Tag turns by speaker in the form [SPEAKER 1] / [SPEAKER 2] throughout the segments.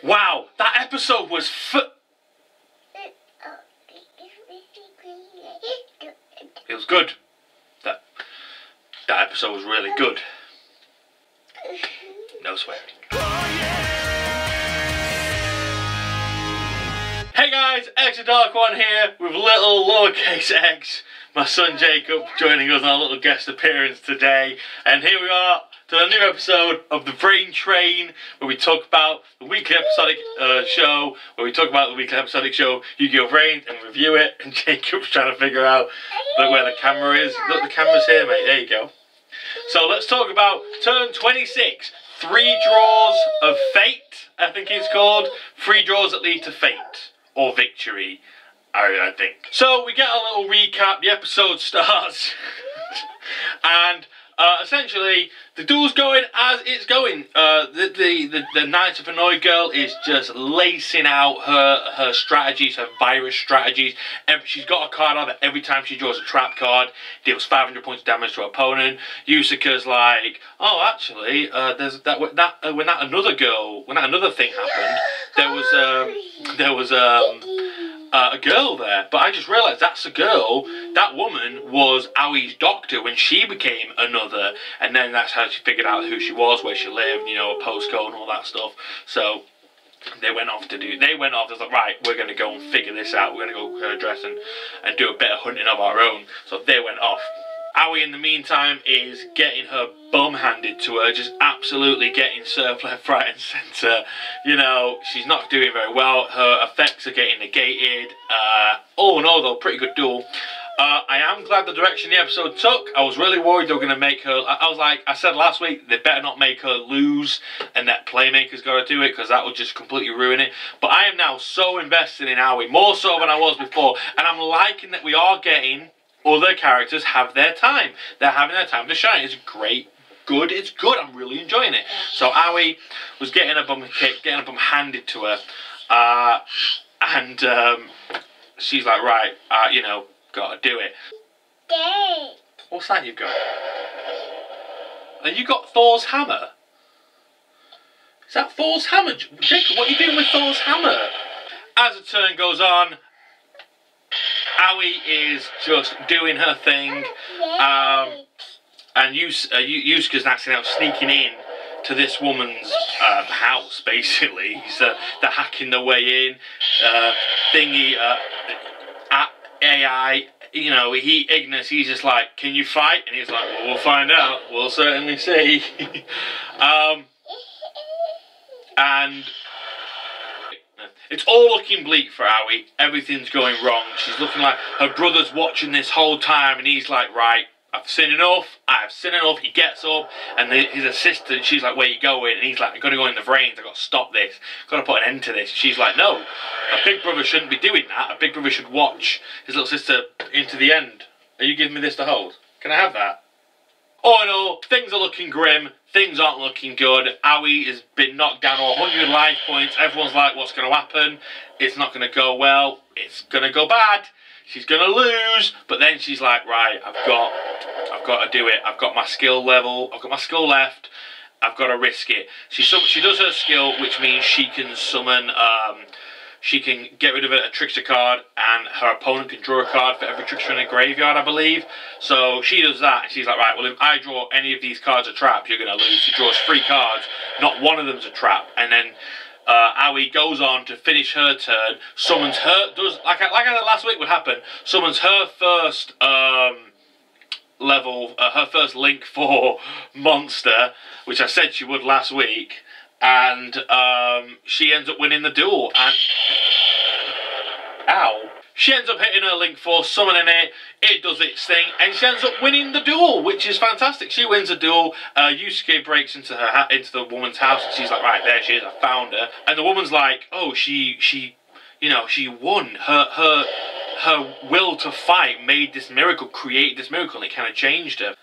[SPEAKER 1] Wow, that episode was it was good. That episode was really good. No swearing. Hey guys, xthedarkone here with little lowercase x, my son Jacob, joining us on a little guest appearance today. And here we are to a new episode of the Brain Train, where we talk about the weekly episodic show, Yu-Gi-Oh! VRains, and review it. And Jacob's trying to figure out where the camera is. Look, the camera's here, mate. There you go. So let's talk about turn 26. 3 draws of fate, I think it's called. 3 draws that lead to fate. Or victory, I think. So we get a little recap. The episode starts. And essentially, the duel's going as it's going. The Knights of Annoyed girl is just lacing out her strategies, her virus strategies. She's got a card on that every time she draws a trap card, deals 500 points of damage to her opponent. Yusuke's like, oh, actually, when that another thing happened, there was a girl there, but I just realised that's a girl. That woman was Aoi's doctor when she became another, and then that's how she figured out who she was, where she lived, you know, a postcode and all that stuff. So they went off. They was like, right, we're going to go and figure this out. We're going to go her address and do a bit of hunting of our own. So they went off. Aoi, in the meantime, is getting her bum handed to her, just absolutely getting served left, right and centre. You know, she's not doing very well. Her effects are getting negated. All in all, though, pretty good duel. I am glad the direction the episode took. I was really worried they were going to make her... I said last week, they better not make her lose and that Playmaker's got to do it, because that would just completely ruin it. But I am now so invested in Aoi, more so than I was before. And I'm liking that we are getting... other characters have their time. They're having their time to shine. It's great. Good. It's good. I'm really enjoying it. So Aoi was getting a bum kicked, getting a bum handed to her. And she's like, right, you know, gotta do it.
[SPEAKER 2] Dad.
[SPEAKER 1] What's that you've got? And you got Thor's hammer? Is that Thor's hammer? Jacob, what are you doing with Thor's hammer? As the turn goes on, Aoi is just doing her thing, and Yusuke's acting out, sneaking in to this woman's house, basically. They're hacking their way in. AI, you know, Ignis, he's just like, can you fight? And he's like, well, we'll find out. We'll certainly see. And... it's all looking bleak for Aoi. Everything's going wrong. She's looking like her brother's watching this whole time, and he's like, right, I've seen enough. I've seen enough. He gets up, and his assistant, she's like, where you going? And he's like, I've got to go in the VRains. I've got to stop this. I've got to put an end to this. She's like, no, a big brother shouldn't be doing that. A big brother should watch his little sister into the end. Are you giving me this to hold? Can I have that? All in all, things are looking grim. Things aren't looking good. Aoi has been knocked down to 100 life points. Everyone's like, what's going to happen? It's not going to go well. It's going to go bad. She's going to lose. But then she's like, right, I've got to do it. I've got my skill level. I've got my skill left. I've got to risk it. She does her skill, which means she can summon... she can get rid of a trickster card, and her opponent can draw a card for every trickster in a graveyard, I believe. So she does that, and she's like, right, well, if I draw any of these cards a trap, you're going to lose. She draws 3 cards, not one of them's a trap. And then Aoi goes on to finish her turn, summons her, like I said last week would happen, summons her first level, her first Link 4 monster, which I said she would last week. And she ends up winning the duel, and she ends up hitting her Link 4, summoning it, it does its thing, and she ends up winning the duel, which is fantastic. She wins the duel. Yusuke breaks into the woman's house, and she's like, right, there she is, I found her. And the woman's like, oh, she won. Her will to fight made this miracle, created this miracle, and it kind of changed her.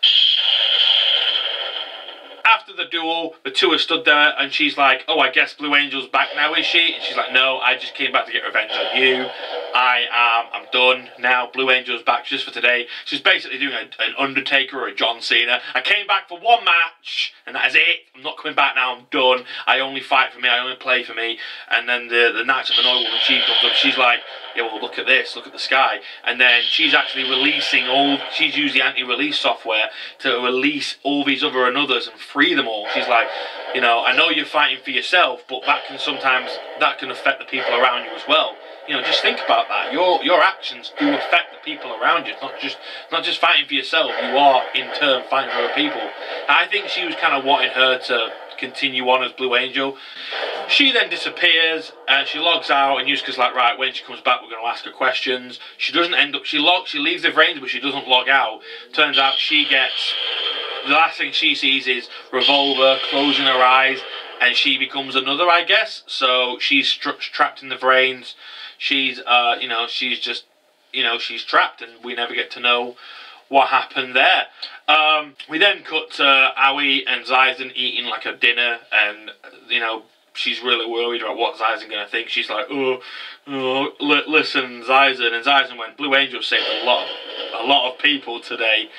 [SPEAKER 1] After the duel, the two are stood there, and she's like, oh, I guess Blue Angel's back now, is she? And she's like, no, I just came back to get revenge on you. I'm done now. Blue Angel's back just for today. She's basically doing an Undertaker or a John Cena. I came back for one match, and that is it. I'm not coming back now. I'm done. I only fight for me. I only play for me. And then the Knights of the North Woman, she comes up. She's like, yeah, well, look at this. Look at the sky. And then she's actually releasing she's used the anti-release software to release all these other and others and free them all. She's like, you know, I know you're fighting for yourself, but that can affect the people around you as well. You know, just think about that. Your actions do affect the people around you. It's not just fighting for yourself. You are in turn fighting for other people. I think she was kind of wanting her to continue on as Blue Angel. She then disappears and she logs out, and Yusuke's like, right, when she comes back, we're going to ask her questions. She doesn't end up. She leaves the VRains, but she doesn't log out. Turns out the last thing she sees is Revolver closing her eyes, and she becomes another, I guess. So she's trapped in the VRains. She's she's trapped, and we never get to know what happened there. We then cut to Aoi and Zaizen eating like a dinner, and you know, she's really worried about what Zaizen gonna think. She's like, listen, Zaizen, and Zaizen went, Blue Angel saved a lot of people today.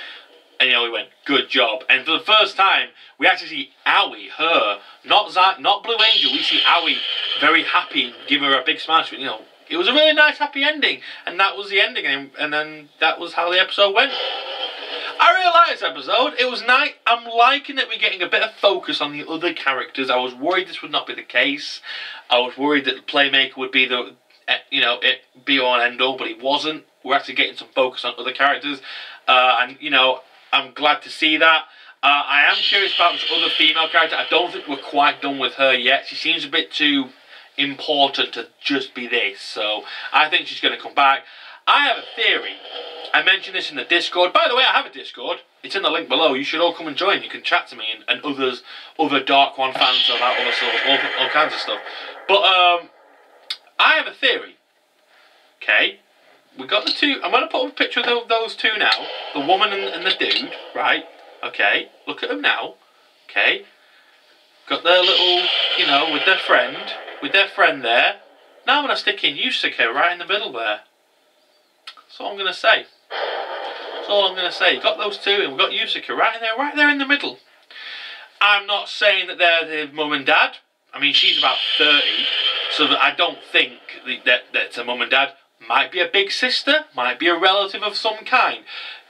[SPEAKER 1] And you know, we went, good job. And for the first time, we actually see Aoi, not Blue Angel. We see Aoi very happy and give her a big smile. You know, it was a really nice, happy ending. And that was the ending. And then that was how the episode went. I really liked this episode. It was nice. I'm liking that we're getting a bit of focus on the other characters. I was worried this would not be the case. I was worried that the Playmaker would be the, you know, it be all and end all, but it wasn't. We're actually getting some focus on other characters. And, you know, I'm glad to see that. I am curious about this other female character. I don't think we're quite done with her yet. She seems a bit too important to just be this. So I think she's going to come back. I have a theory. I mentioned this in the Discord. By the way, I have a Discord. It's in the link below. You should all come and join. You can chat to me and other Dark One fans about other stuff, all kinds of stuff. But I have a theory. Okay. We got the two. I'm going to put up a picture of those two now. The woman and the dude, right? Okay. Look at them now. Okay. Got their little, you know, with their friend there. Now I'm going to stick in Yusuke right in the middle there. That's all I'm going to say. That's all I'm going to say. You've got those two, and we've got Yusuke right there in the middle. I'm not saying that they're the mum and dad. I mean, she's about 30, so that I don't think that that's a mum and dad. Might be a big sister, might be a relative of some kind.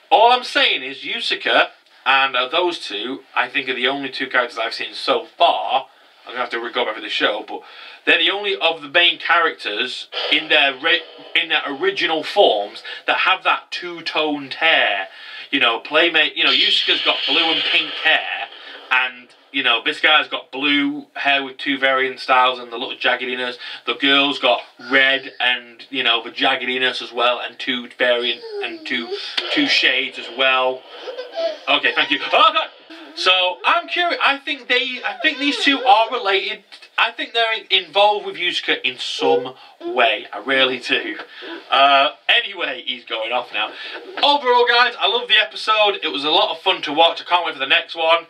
[SPEAKER 1] All I'm saying is Yusuke and those two, I think, are the only two characters I've seen so far. I'm going to have to go back to the show, but they're the only of the main characters in their original forms that have that two-toned hair. You know, Yusuke's got blue and pink hair, and you know, this guy's got blue hair with two variant styles and the little jaggediness. The girl's got red and, you know, the jaggediness as well, and two variant and two shades as well. Okay, thank you. Oh God! So I'm curious. I think these two are related. I think they're involved with Yusuke in some way. I really do. Anyway, he's going off now. Overall, guys, I love the episode. It was a lot of fun to watch. I can't wait for the next one.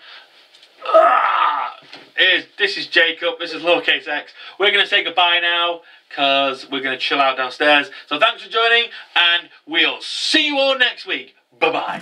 [SPEAKER 1] This is Jacob, this is Lowercase X. We're going to say goodbye now, because we're going to chill out downstairs. So thanks for joining, and we'll see you all next week. Bye-bye.